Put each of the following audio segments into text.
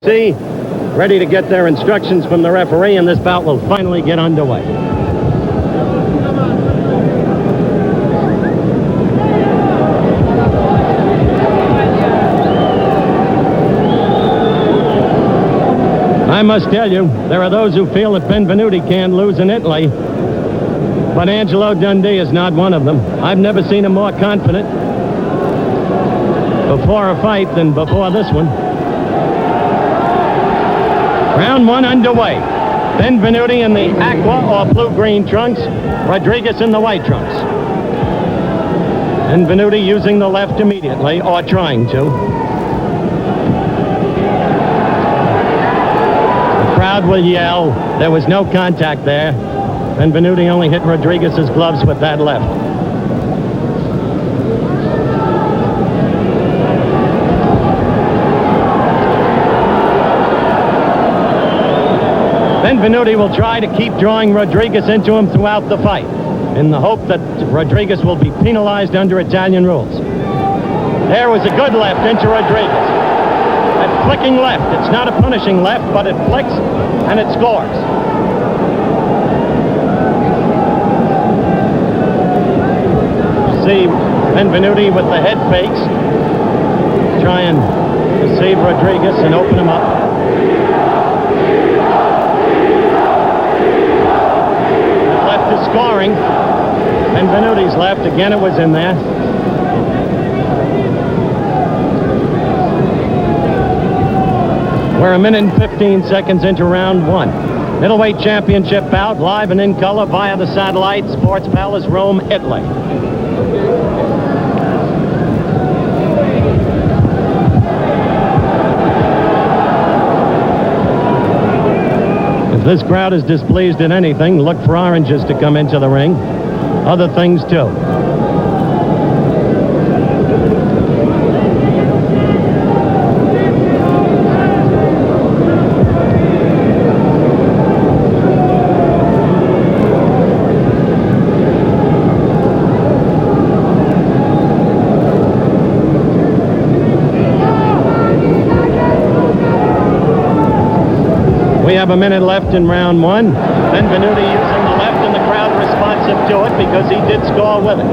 See, ready to get their instructions from the referee, and this bout will finally get underway. I must tell you, there are those who feel that Benvenuti can't lose in Italy, but Angelo Dundee is not one of them. I've never seen him more confident before a fight than before this one. Round one underway. Benvenuti in the aqua or blue-green trunks, Rodriguez in the white trunks. Benvenuti using the left immediately, or trying to. The crowd will yell. There was no contact there. Benvenuti only hit Rodriguez's gloves with that left. Benvenuti will try to keep drawing Rodriguez into him throughout the fight in the hope that Rodriguez will be penalized under Italian rules. There was a good left into Rodriguez. That flicking left. It's not a punishing left, but it flicks and it scores. See Benvenuti with the head fakes. Trying to save Rodriguez and open him up. Scoring. Benvenuti's left. Again, it was in there. We're a minute and 15 seconds into round one. Middleweight championship bout, live and in color via the satellite. Sports Palace, Rome, Italy. If this crowd is displeased at anything, look for oranges to come into the ring. Other things, too. We have a minute left in round one. Benvenuti using the left and the crowd responsive to it because he did score with it.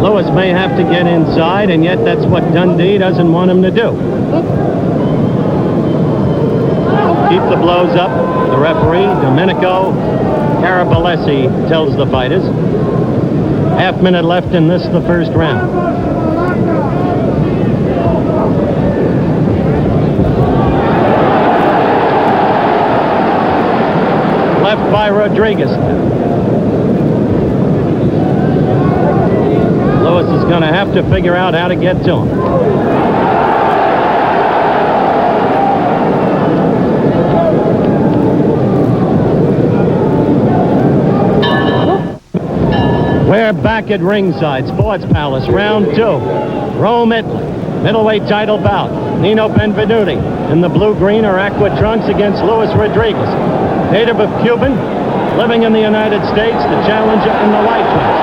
Lewis may have to get inside, and yet that's what Dundee doesn't want him to do. Keep the blows up. The referee, Domenico Carabalesi, tells the fighters. Half minute left in this, the first round. Left by Rodriguez. Lewis is going to have to figure out how to get to him. We're back at ringside, Sports Palace, round two. Rome, Italy. Middleweight title bout. Nino Benvenuti in the blue-green or aqua trunks against Luis Rodriguez. Native of Cuban, living in the United States, the challenger in the white trunks.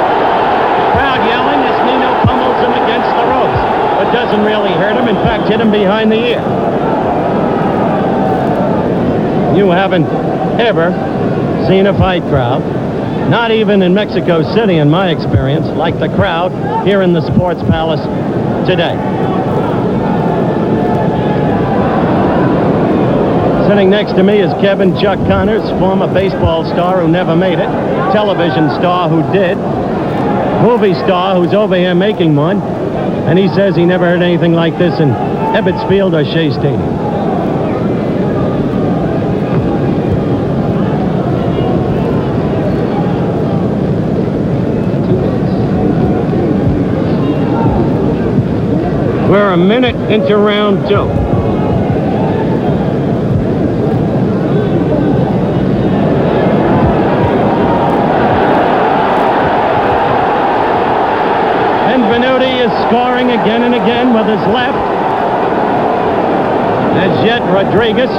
Crowd yelling as Nino pummels him against the ropes, but doesn't really hurt him. In fact, hit him behind the ear. You haven't ever seen a fight crowd, not even in Mexico City, in my experience, like the crowd here in the Sports Palace today. Sitting next to me is Kevin Chuck Connors, former baseball star who never made it, television star who did, movie star who's over here making one, and he says he never heard anything like this in Ebbets Field or Shea Stadium. We're a minute into round two. Benvenuti is scoring again and again with his left. As yet, Rodriguez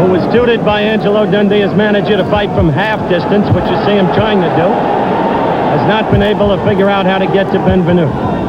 who was tutored by Angelo Dundee as manager to fight from half distance, which you see him trying to do, has not been able to figure out how to get to Benvenuti.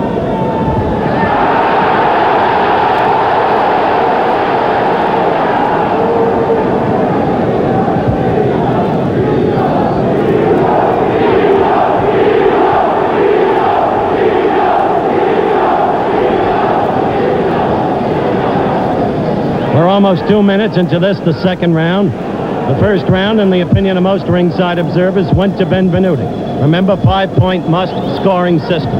We're almost 2 minutes into this, the second round. The first round, in the opinion of most ringside observers, went to Benvenuti. Remember, 5-point must scoring system.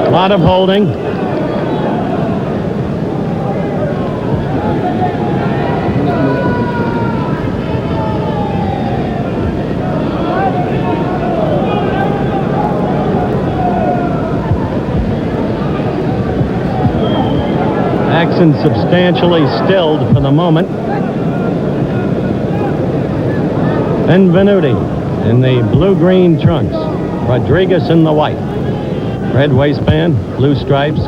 A lot of holding. Action substantially stilled for the moment. Benvenuti in the blue-green trunks. Rodriguez in the white. Red waistband, blue stripes.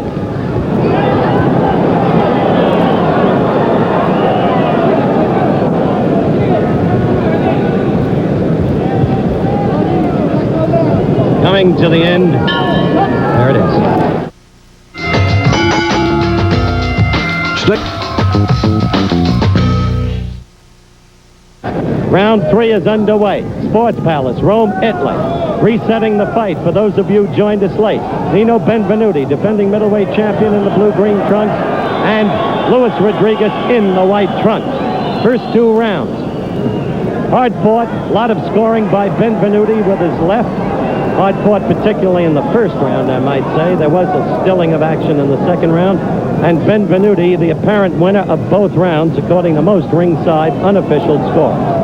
Coming to the end. There it is. Round 3 is underway. Sports Palace, Rome, Italy. Resetting the fight for those of you who joined us late. Nino Benvenuti, defending middleweight champion in the blue-green trunks, and Luis Rodriguez in the white trunks. First 2 rounds. Hard fought, a lot of scoring by Benvenuti with his left. Hard fought particularly in the first round, I might say. There was a stilling of action in the second round. And Benvenuti, the apparent winner of both rounds, according to most ringside unofficial scores.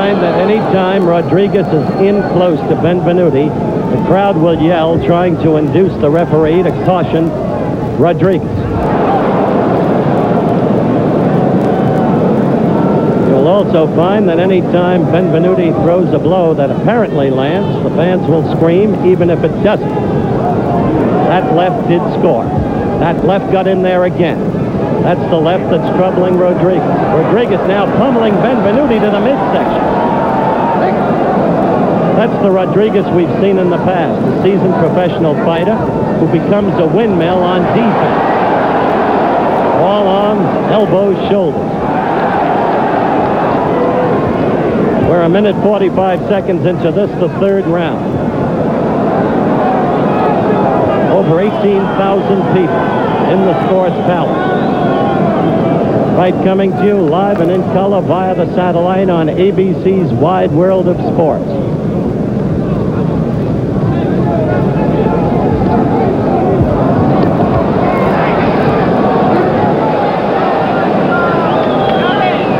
That any time Rodriguez is in close to Benvenuti, the crowd will yell, trying to induce the referee to caution Rodriguez. You'll also find that any time Benvenuti throws a blow that apparently lands, the fans will scream, even if it doesn't. That left did score. That left got in there again. That's the left that's troubling Rodriguez. Rodriguez now pummeling Benvenuti to the midsection. That's the Rodriguez we've seen in the past, a seasoned professional fighter who becomes a windmill on defense. All arms, elbows, shoulders. We're 1 minute 45 seconds into this, the third round. Over 18,000 people in the Sports Palace. Fight coming to you live and in color via the satellite on ABC's Wide World of Sports.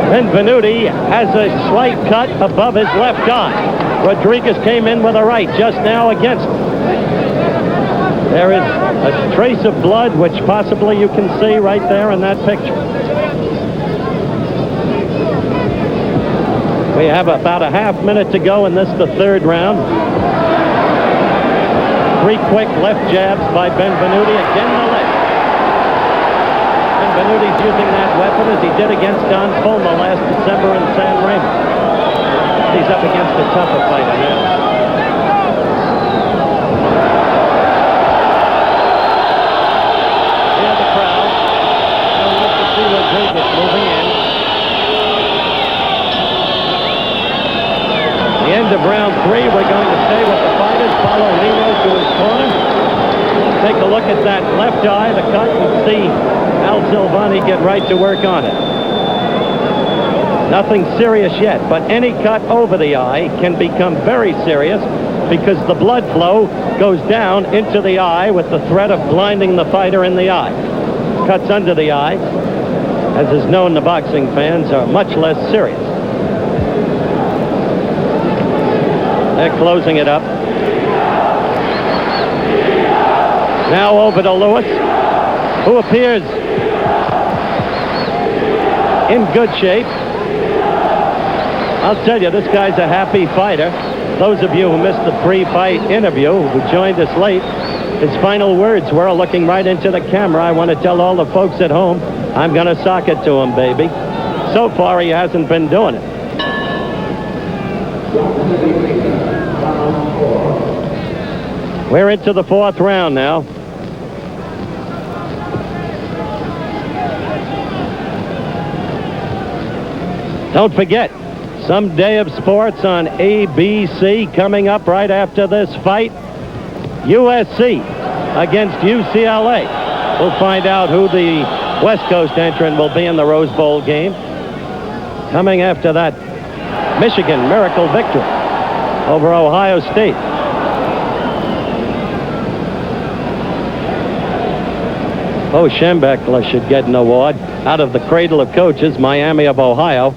Benvenuti has a slight cut above his left eye. Rodriguez came in with a right just now against him. There is a trace of blood, which possibly you can see right there in that picture. We have about a half minute to go in this, the third round. 3 quick left jabs by Benvenuti. Again, the left. Benvenuti's using that weapon as he did against Don Fulma last December in San Remo. He's up against a tougher fighter now. Hear the crowd. Don't like to see Rodriguez moving in. The end of round 3, we're going to stay with the fighters. Follow Nino to his corner. Take a look at that left eye, the cut, and see Al Silvani get right to work on it. Nothing serious yet, but any cut over the eye can become very serious because the blood flow goes down into the eye with the threat of blinding the fighter in the eye. Cuts under the eye, as is known to boxing fans, are much less serious. They're closing it up. Now over to Lewis, who appears in good shape. I'll tell you, this guy's a happy fighter. Those of you who missed the pre-fight interview, who joined us late, his final words were, looking right into the camera, "I want to tell all the folks at home, I'm going to sock it to him, baby." So far, he hasn't been doing it. We're into the 4th round now. Don't forget, Some Day of Sports on ABC coming up right after this fight. USC against UCLA. We'll find out who the West Coast entrant will be in the Rose Bowl game. Coming after that, Michigan miracle victory over Ohio State. Bo Schembechler should get an award. Out of the cradle of coaches, Miami of Ohio.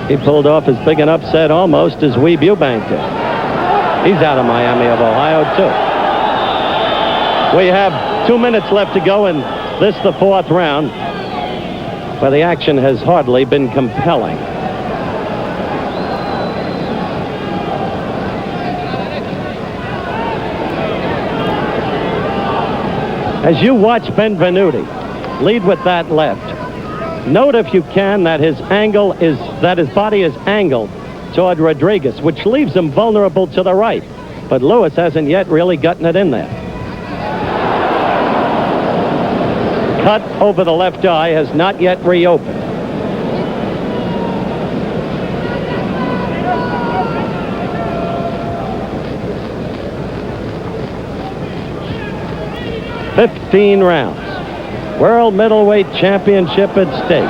He pulled off as big an upset almost as Weeb Eubank did. He's out of Miami of Ohio, too. We have 2 minutes left to go in this, the 4th round, where the action has hardly been compelling. As you watch Benvenuti lead with that left, note if you can that his body is angled toward Rodriguez, which leaves him vulnerable to the right. But Lewis hasn't yet really gotten it in there. Cut over the left eye has not yet reopened. "15 rounds. World Middleweight Championship at stake.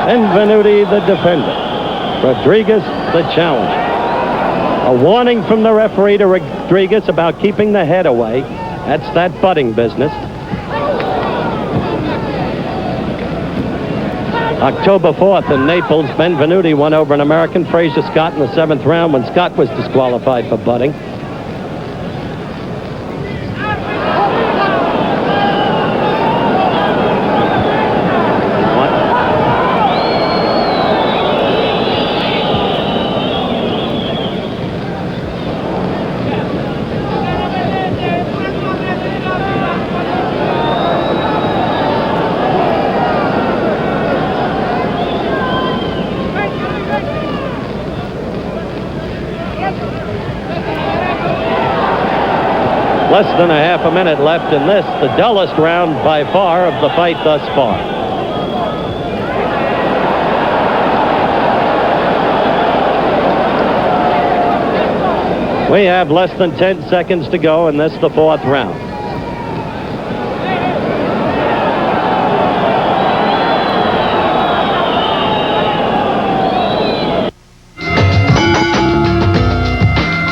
Benvenuti the defender. Rodriguez the challenger." A warning from the referee to Rodriguez about keeping the head away. That's that butting business. October 4th in Naples, Benvenuti won over an American, Frazier Scott, in the 7th round when Scott was disqualified for butting. Less than a half a minute left in this, the dullest round by far of the fight thus far. We have less than 10 seconds to go in this, the 4th round.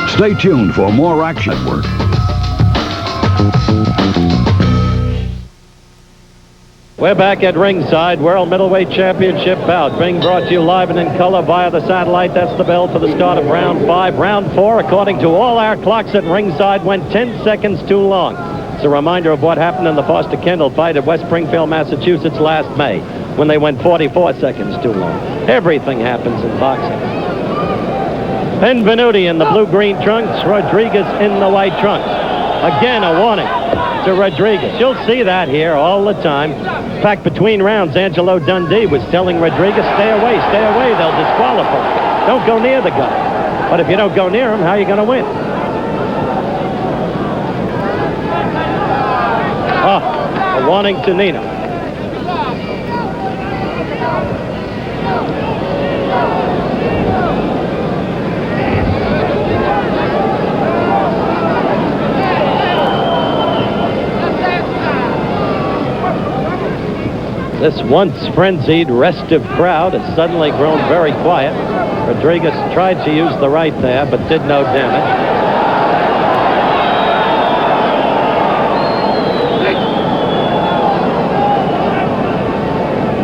Stay tuned for more Action Network. We're back at ringside. World Middleweight Championship bout being brought to you live and in color via the satellite. That's the bell for the start of round 5. Round 4, according to all our clocks at ringside, went 10 seconds too long. It's a reminder of what happened in the Foster Kendall fight at West Springfield, Massachusetts last May, when they went 44 seconds too long. Everything happens in boxing. Benvenuti in the blue-green trunks, Rodriguez in the white trunks. Again, a warning to Rodriguez. You'll see that here all the time. In fact, between rounds, Angelo Dundee was telling Rodriguez, stay away, they'll disqualify. Don't go near the guy. But if you don't go near him, how are you going to win? A warning to Nino. This once frenzied, restive crowd has suddenly grown very quiet. Rodriguez tried to use the right there, but did no damage.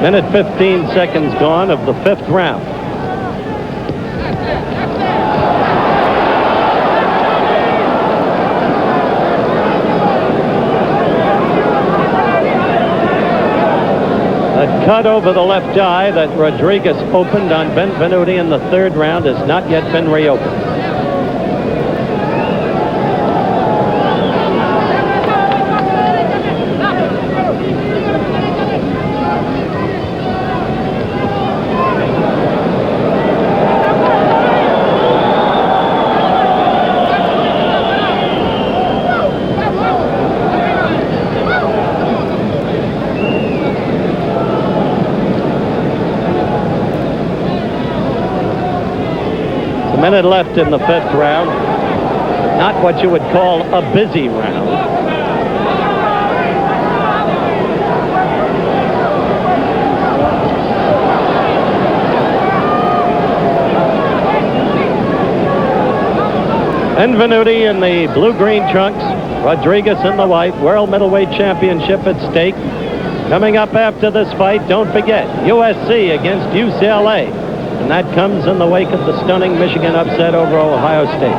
Minute 15 seconds gone of the 5th round. That cut over the left eye that Rodriguez opened on Benvenuti in the 3rd round has not yet been reopened. A minute left in the 5th round. Not what you would call a busy round. Benvenuti in the blue-green trunks, Rodriguez in the white, World Middleweight Championship at stake. Coming up after this fight, don't forget, USC against UCLA. And that comes in the wake of the stunning Michigan upset over Ohio State.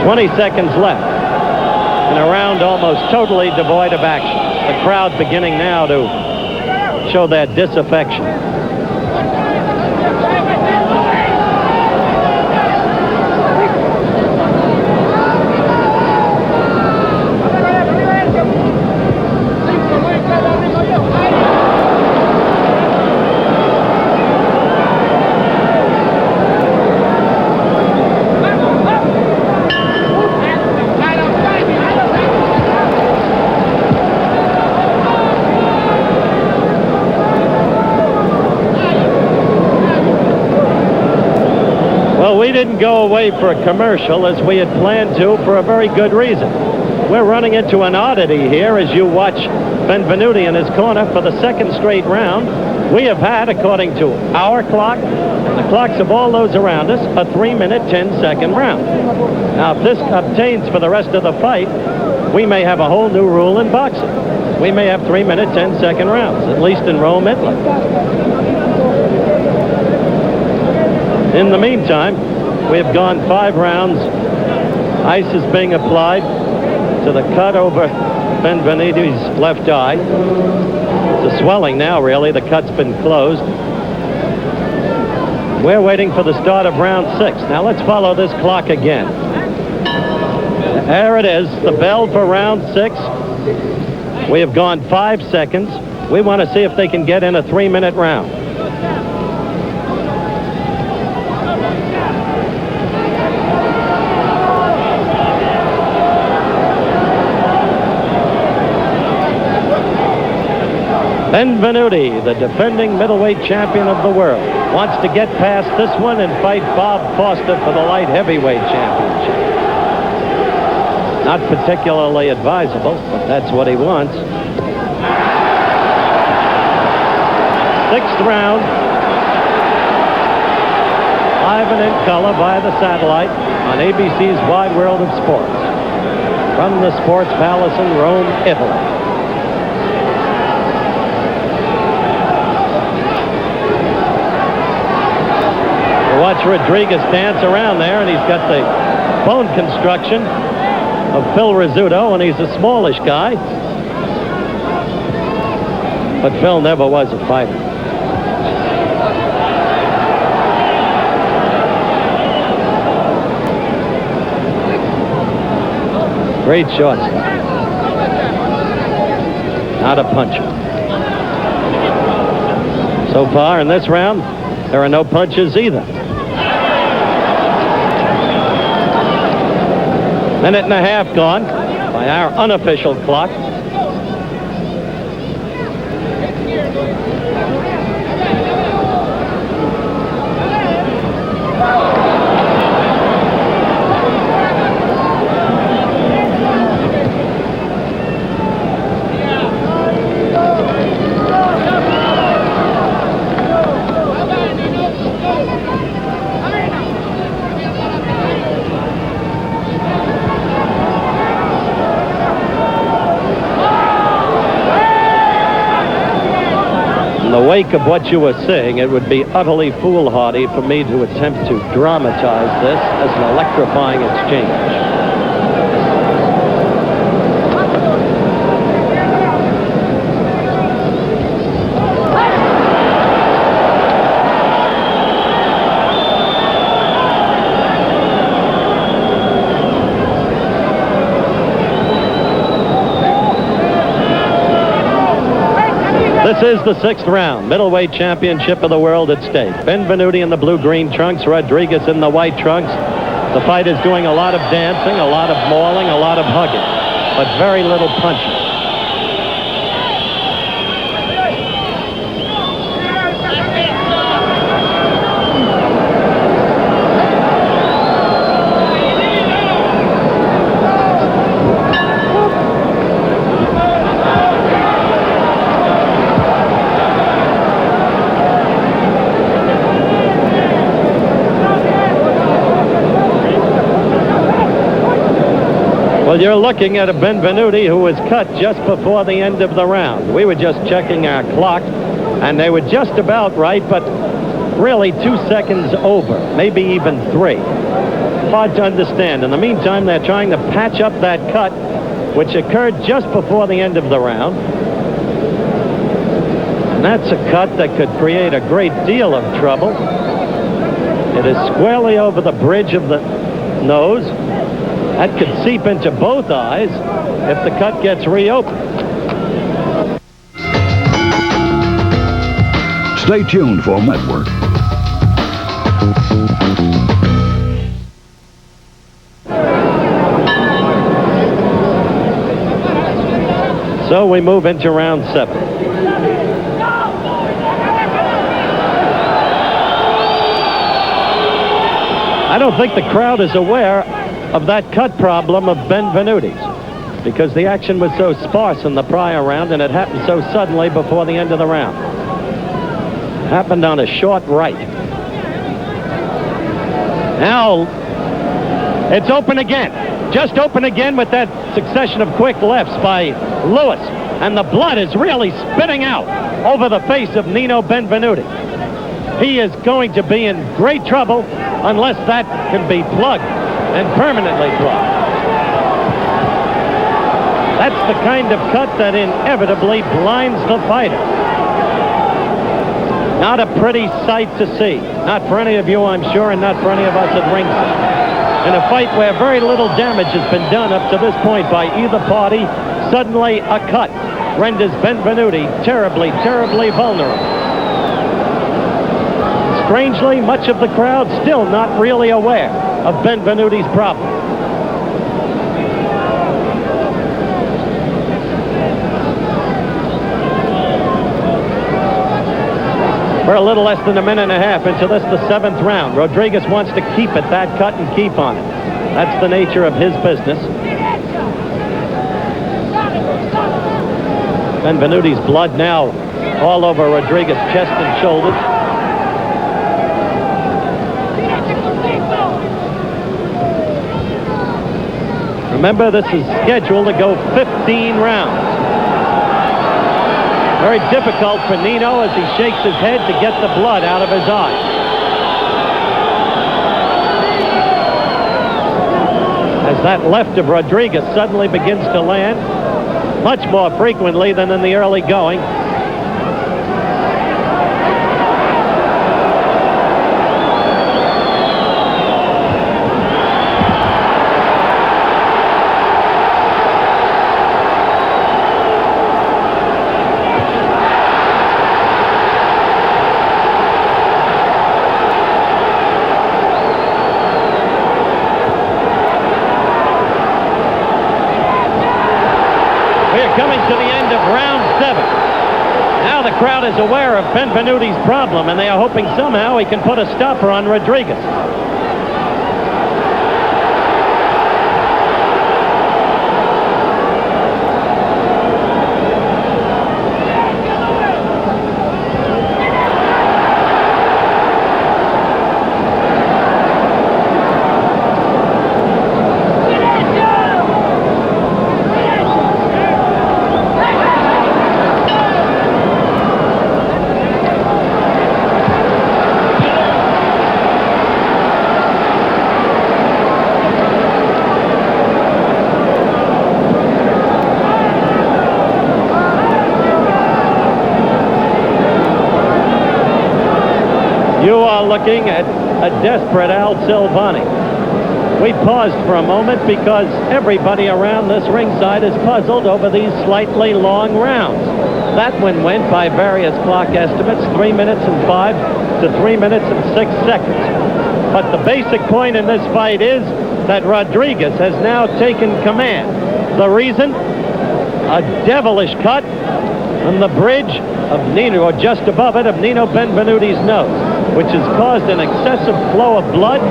"20 seconds left in a round almost totally devoid of action. The crowd beginning now to show their disaffection. We didn't go away for a commercial as we had planned to for a very good reason. We're running into an oddity here as you watch Benvenuti in his corner for the 2nd straight round. We have had, according to our clock and the clocks of all those around us, a 3-minute, 10-second round. Now, if this obtains for the rest of the fight, we may have a whole new rule in boxing. We may have 3-minute, 10-second rounds, at least in Rome, Italy. In the meantime, we have gone 5 rounds. Ice is being applied to the cut over Benvenuti's left eye. It's a swelling now, really. The cut's been closed. We're waiting for the start of round 6. Now let's follow this clock again. There it is, the bell for round 6. We have gone 5 seconds. We want to see if they can get in a 3-minute round. Benvenuti, the defending middleweight champion of the world, wants to get past this one and fight Bob Foster for the light heavyweight championship. Not particularly advisable, but that's what he wants. 6th round. Live and in color via the satellite on ABC's Wide World of Sports. From the Sports Palace in Rome, Italy. Watch Rodriguez dance around there, and he's got the bone construction of Phil Rizzuto, and he's a smallish guy. But Phil never was a fighter. Great shortstop. Not a puncher. So far in this round, there are no punches either. Minute and a half gone by our unofficial clock. the wake of what you were seeing, it would be utterly foolhardy for me to attempt to dramatize this as an electrifying exchange. This is the 6th round, middleweight championship of the world at stake. Benvenuti in the blue-green trunks, Rodriguez in the white trunks. The fight is doing a lot of dancing, a lot of mauling, a lot of hugging, but very little punching. Well, you're looking at a Benvenuti who was cut just before the end of the round. We were just checking our clock, and they were just about right, but really 2 seconds over, maybe even 3. Hard to understand. In the meantime, they're trying to patch up that cut, which occurred just before the end of the round. And that's a cut that could create a great deal of trouble. It is squarely over the bridge of the nose. That could seep into both eyes if the cut gets reopened. Stay tuned for Network. So we move into round 7. I don't think the crowd is aware of that cut problem of Benvenuti's, because the action was so sparse in the prior round and it happened so suddenly before the end of the round. It happened on a short right. Now it's open again, just open again with that succession of quick lefts by Lewis, and the blood is really spitting out over the face of Nino Benvenuti. He is going to be in great trouble unless that can be plugged and permanently plugged. That's the kind of cut that inevitably blinds the fighter. Not a pretty sight to see. Not for any of you, I'm sure, and not for any of us at ringside. In a fight where very little damage has been done up to this point by either party, suddenly a cut renders Benvenuti terribly, terribly vulnerable. Strangely, much of the crowd still not really aware of Benvenuti's problem. We're a little less than a minute and a half into this, the 7th round. Rodriguez wants to keep it that cut and keep on it. That's the nature of his business. Benvenuti's blood now all over Rodriguez's chest and shoulders. Remember, this is scheduled to go 15 rounds. Very difficult for Nino as he shakes his head to get the blood out of his eyes. As that left of Rodriguez suddenly begins to land, much more frequently than in the early going. Coming to the end of round 7. Now the crowd is aware of Benvenuti's problem, and they are hoping somehow he can put a stopper on Rodriguez. looking at a desperate Al Silvani. We paused for a moment because everybody around this ringside is puzzled over these slightly long rounds. That one went by various clock estimates 3 minutes and 5 to 3 minutes and 6 seconds. But the basic point in this fight is that Rodriguez has now taken command. The reason? A devilish cut on the bridge of Nino, or just above it, of Nino Benvenuti's nose, which has caused an excessive flow of blood,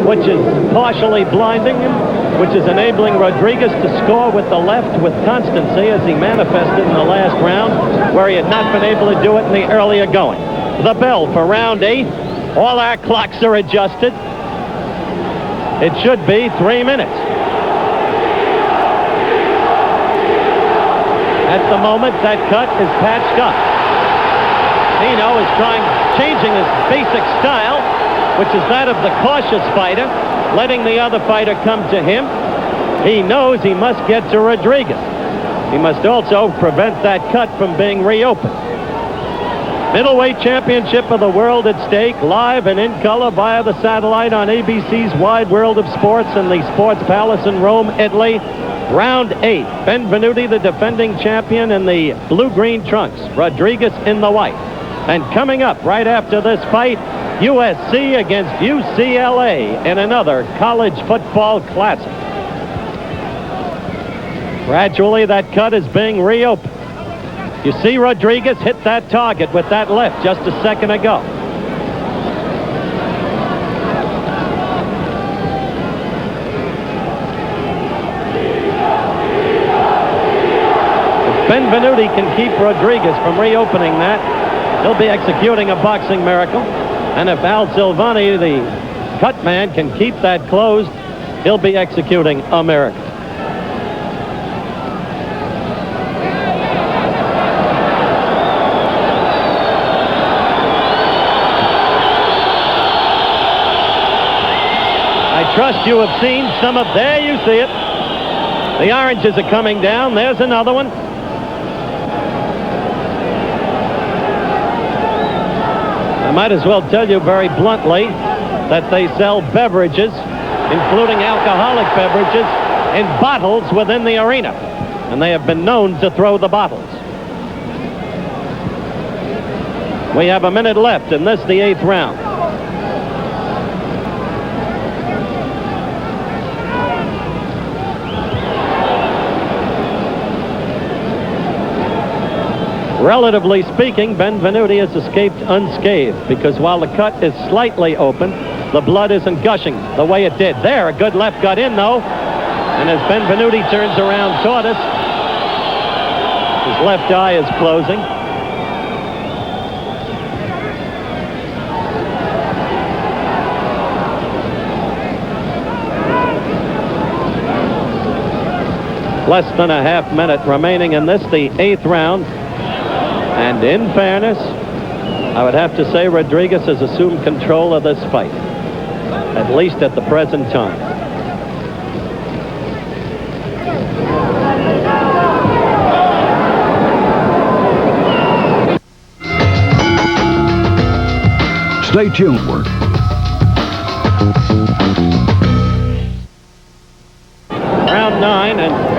which is partially blinding him, which is enabling Rodriguez to score with the left with constancy as he manifested in the last round, where he had not been able to do it in the earlier going. The bell for round 8. All our clocks are adjusted. It should be 3 minutes. At the moment, that cut is patched up. Nino is changing his basic style, which is that of the cautious fighter, letting the other fighter come to him. He knows he must get to Rodriguez. He must also prevent that cut from being reopened. Middleweight championship of the world at stake, live and in color via the satellite on ABC's Wide World of Sports and the Sports Palace in Rome, Italy. Round 8. Benvenuti, the defending champion, in the blue-green trunks. Rodriguez in the white. And coming up right after this fight, USC against UCLA in another college football classic. Gradually, that cut is being reopened. You see Rodriguez hit that target with that left just a second ago. If Benvenuti can keep Rodriguez from reopening that, he'll be executing a boxing miracle. And if Al Silvani, the cut man, can keep that closed, he'll be executing a miracle. I trust you have seen some of... There you see it. The oranges are coming down. There's another one. I might as well tell you very bluntly that they sell beverages, including alcoholic beverages, in bottles within the arena. And they have been known to throw the bottles. We have a minute left in this, the 8th round. Relatively speaking, Benvenuti has escaped unscathed because while the cut is slightly open, the blood isn't gushing the way it did. There, a good left got in, though. And as Benvenuti turns around toward us, his left eye is closing. Less than a half minute remaining in this, the 8th round. And in fairness, I would have to say Rodriguez has assumed control of this fight, at least at the present time. Stay tuned. Round 9, and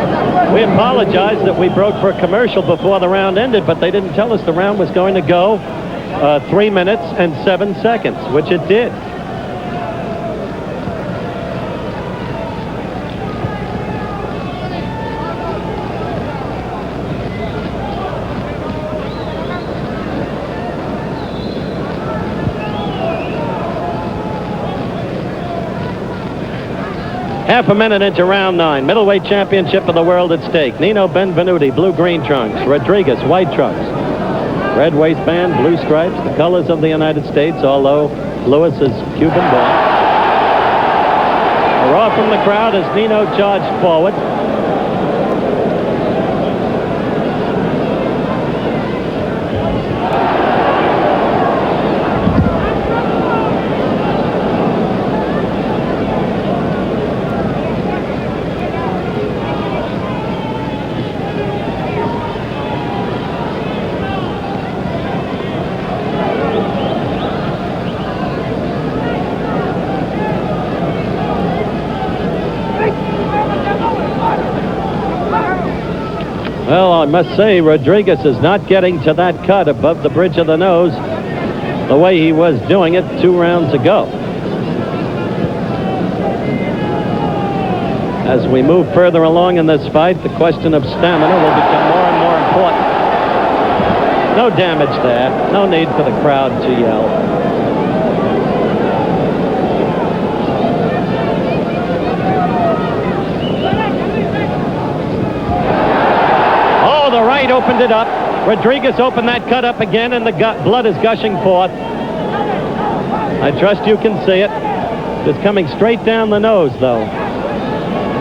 we apologize that we broke for a commercial before the round ended, but they didn't tell us the round was going to go 3 minutes and 7 seconds, which it did. Half a minute into round 9. Middleweight championship of the world at stake. Nino Benvenuti, blue-green trunks. Rodriguez, white trunks. Red waistband, blue stripes, the colors of the United States, although Lewis is Cuban-born. A roar from the crowd as Nino charged forward. Well, I must say, Rodriguez is not getting to that cut above the bridge of the nose the way he was doing it 2 rounds ago. As we move further along in this fight, the question of stamina will become more and more important. No damage there. No need for the crowd to yell. Oh, the right opened it up. Rodriguez opened that cut up again, and the blood is gushing forth. I trust you can see it. It's coming straight down the nose, though.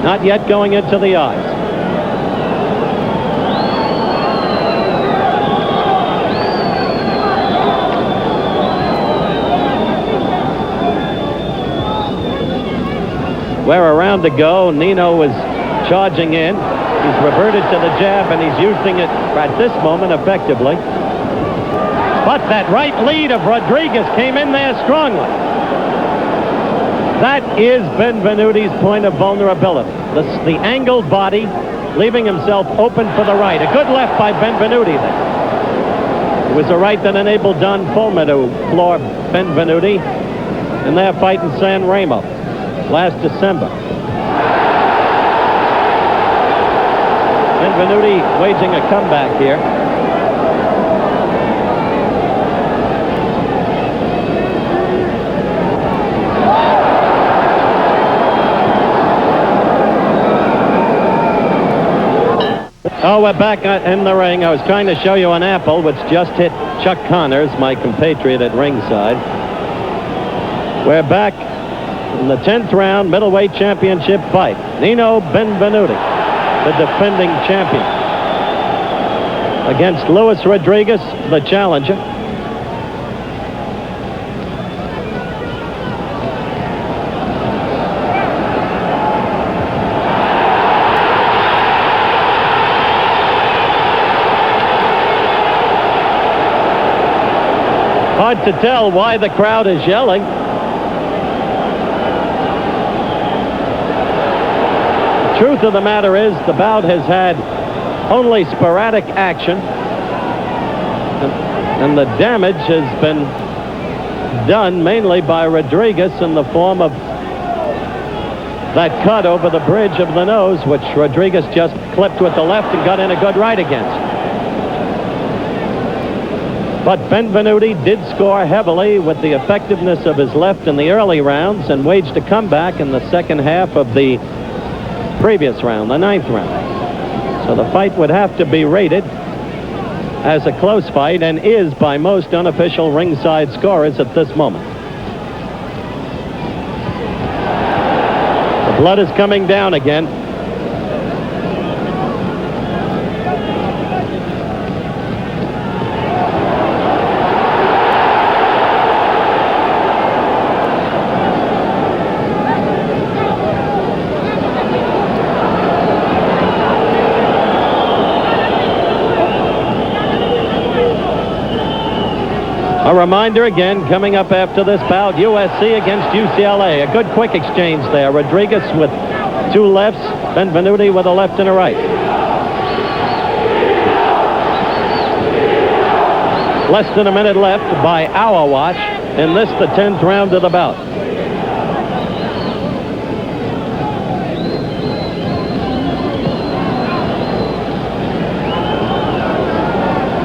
Not yet going into the eyes. Where a round to go, Nino is charging in. He's reverted to the jab, and he's using it at this moment effectively. But that right lead of Rodriguez came in there strongly. That is Benvenuti's point of vulnerability. The angled body, leaving himself open for the right. A good left by Benvenuti there. It was a right that enabled Don Fulmer to floor Benvenuti in their fight in San Remo last December. Benvenuti waging a comeback here. Oh, we're back in the ring. I was trying to show you an apple which just hit Chuck Connors, my compatriot at ringside. We're back in the 10th round middleweight championship fight. Nino Benvenuti, the defending champion, against Luis Rodriguez, the challenger. Hard to tell why the crowd is yelling. The truth of the matter is the bout has had only sporadic action, and the damage has been done mainly by Rodriguez in the form of that cut over the bridge of the nose, which Rodriguez just clipped with the left and got in a good right against. But Benvenuti did score heavily with the effectiveness of his left in the early rounds and waged a comeback in the second half of the previous round, the 9th round. So the fight would have to be rated as a close fight, and is by most unofficial ringside scorers at this moment. The blood is coming down again. A reminder again, coming up after this bout, USC against UCLA. A good quick exchange there. Rodriguez with 2 lefts, Benvenuti with a left and a right. Less than a minute left by our watch in this, the 10th round of the bout.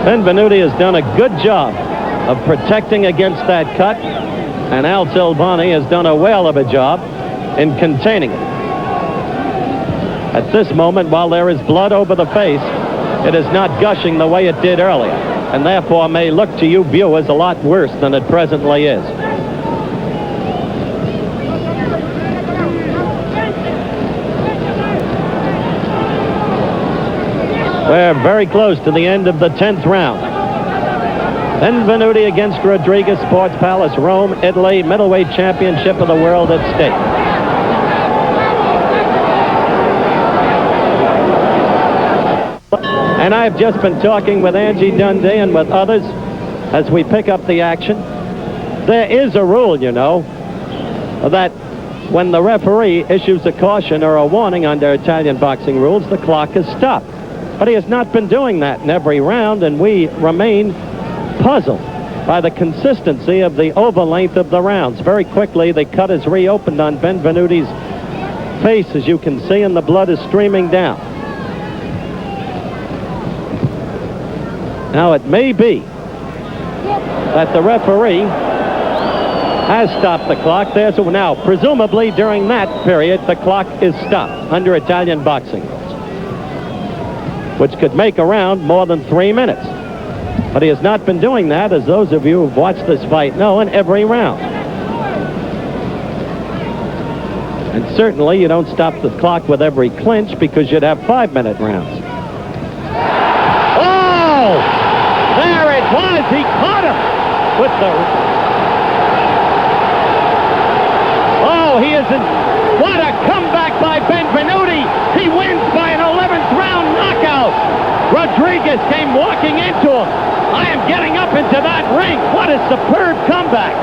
Benvenuti has done a good job of protecting against that cut, and Al Silvani has done a whale of a job in containing it. At this moment, while there is blood over the face, it is not gushing the way it did earlier, and therefore may look to you viewers a lot worse than it presently is. We're very close to the end of the 10th round. Benvenuti against Rodriguez, Sports Palace, Rome, Italy, middleweight championship of the world at stake. And I've just been talking with Angie Dundee and with others as we pick up the action. There is a rule, you know, that when the referee issues a caution or a warning under Italian boxing rules, the clock is stopped. But he has not been doing that in every round, and we remain puzzled by the consistency of the over length of the rounds. Very quickly, the cut is reopened on Benvenuti's face, as you can see, and the blood is streaming down. Now, it may be that the referee has stopped the clock. Now, presumably during that period, the clock is stopped under Italian boxing rules, which could make a round more than 3 minutes. But he has not been doing that, as those of you who've watched this fight know, in every round. And certainly you don't stop the clock with every clinch, because you'd have 5-minute rounds. Oh! There it was! He caught him with the... Oh, he isn't... What a comeback by Benvenuti! He wins by an 11th round knockout! Rodriguez came walking into him. I am getting up into that ring. What a superb comeback!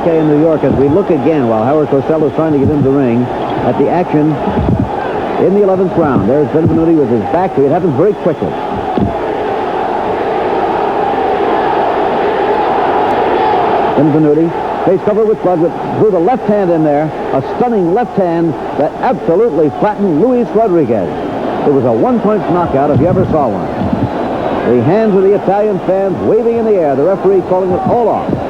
In New York, as we look again while Howard Cosell is trying to get into the ring at the action in the 11th round. There's Benvenuti with his back to it. It happens very quickly. Benvenuti, face covered with blood, threw the left hand in there, a stunning left hand that absolutely flattened Luis Rodriguez. It was a one-punch knockout if you ever saw one. The hands of the Italian fans waving in the air, the referee calling it all off.